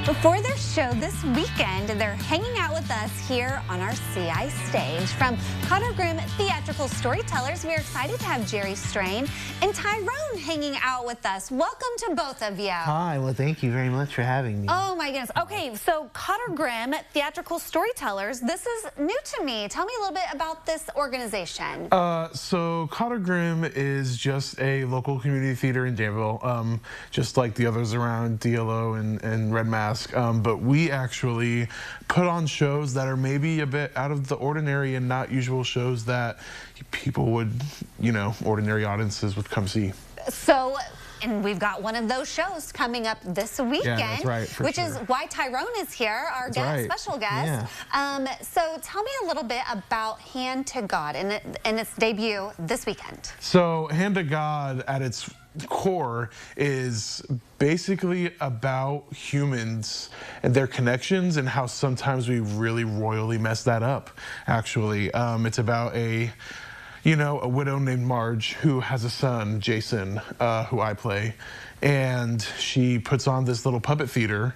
For their show this weekend, they're hanging out with us here on our CI stage. From Kottrgrimm Theatrical Storytellers, we're excited to have Jerry Strain and Tyrone hanging out with us. Welcome to both of you. Hi, well, thank you very much for having me. Oh my goodness. Okay, so Kottrgrimm Theatrical Storytellers, this is new to me. Tell me a little bit about this organization. So Kottrgrimm is just a local community theater in Danville, just like the others around DLO and Red Mask. But we actually put on shows that are maybe a bit out of the ordinary and not usual shows that people would, ordinary audiences would come see. So, and we've got one of those shows coming up this weekend, yeah, that's right, which is why Tyrone is here, our special guest. Yeah. So tell me a little bit about Hand to God and its debut this weekend. So Hand to God at its core is basically about humans and their connections and how sometimes we really royally mess that up, actually. It's about a widow named Marge who has a son, Jason, who I play, and she puts on this little puppet theater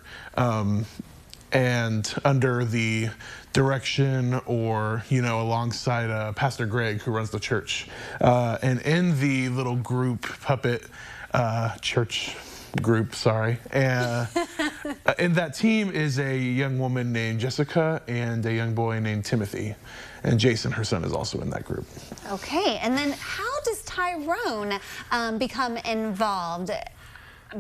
and under the direction or, alongside Pastor Greg, who runs the church. And in the little group, puppet church group, sorry. And in that team is a young woman named Jessica and a young boy named Timothy. And Jason, her son, is also in that group. Okay, and then how does Tyrone become involved?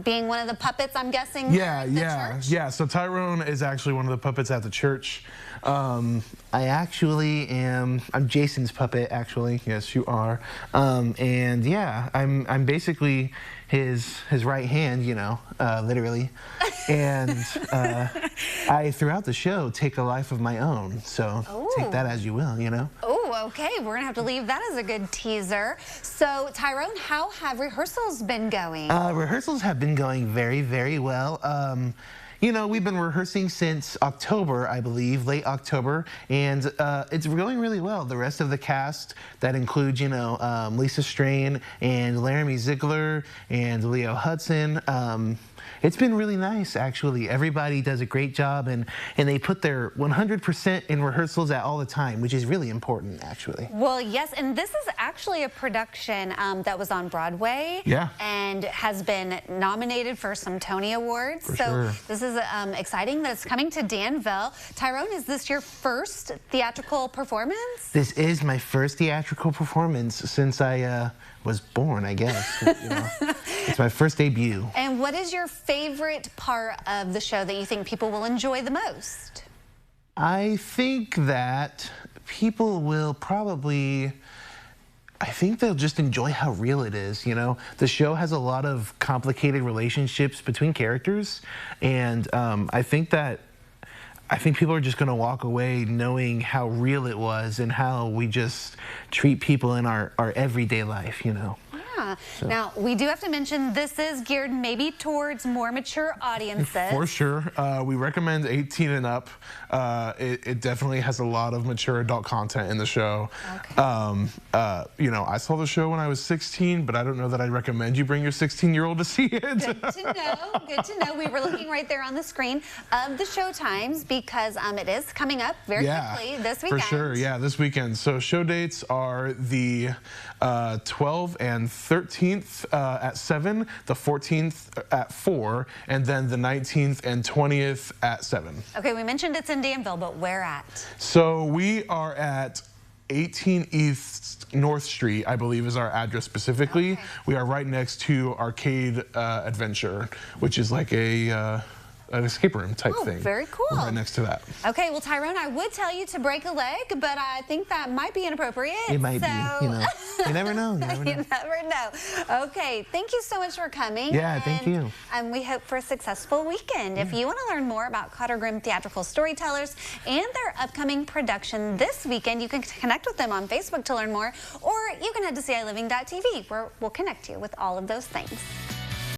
Being one of the puppets, I'm guessing. Yeah. So Tyrone is actually one of the puppets at the church. I actually am. I'm Jason's puppet, actually. Yes, you are. And yeah, I'm basically his right hand, literally. And I, throughout the show, take a life of my own. So take that as you will, Oh, okay. We're gonna have to leave that as a good teaser. So Tyrone, how have rehearsals been going? Rehearsals have been going very, very well. We've been rehearsing since October, I believe, late October, and it's going really well. The rest of the cast, that includes, Lisa Strain and Laramie Ziegler and Leo Hudson. It's been really nice, actually. Everybody does a great job, and they put their 100% in rehearsals at all the time, which is really important, actually. Well, yes, and this is actually a production that was on Broadway. Yeah. And has been nominated for some Tony Awards. So this is exciting that it's coming to Danville. Tyrone, is this your first theatrical performance? This is my first theatrical performance since I was born, I guess. It's my first debut. And what is your favorite part of the show that you think people will enjoy the most? I think that people will probably, I think they'll just enjoy how real it is, The show has a lot of complicated relationships between characters, and I think people are just going to walk away knowing how real it was and how we just treat people in our everyday life, Yeah. So. Now, we do have to mention this is geared maybe towards more mature audiences. For sure. We recommend 18 and up. It definitely has a lot of mature adult content in the show. Okay. I saw the show when I was 16, but I don't know that I'd recommend you bring your 16-year-old to see it. Good to know. Good to know. We were looking right there on the screen of the show times because it is coming up very quickly this weekend. For sure. Yeah, this weekend. So show dates are the 12th and 13th at 7, the 14th at 4, and then the 19th and 20th at 7. Okay, we mentioned it's in Danville, but where at? So we are at 18 East North Street, I believe is our address specifically. Okay. We are right next to Arcade Adventure, which is like an escape room type thing. Very cool. We're right next to that. Okay, well, Tyrone, I would tell you to break a leg, but I think that might be inappropriate. It might be, You never know. You never know. You never know. Okay, thank you so much for coming. Yeah, thank you. And we hope for a successful weekend. If you want to learn more about Kottrgrimm Theatrical Storytellers and their upcoming production this weekend, you can connect with them on Facebook to learn more, or you can head to CILiving.tv, where we'll connect you with all of those things.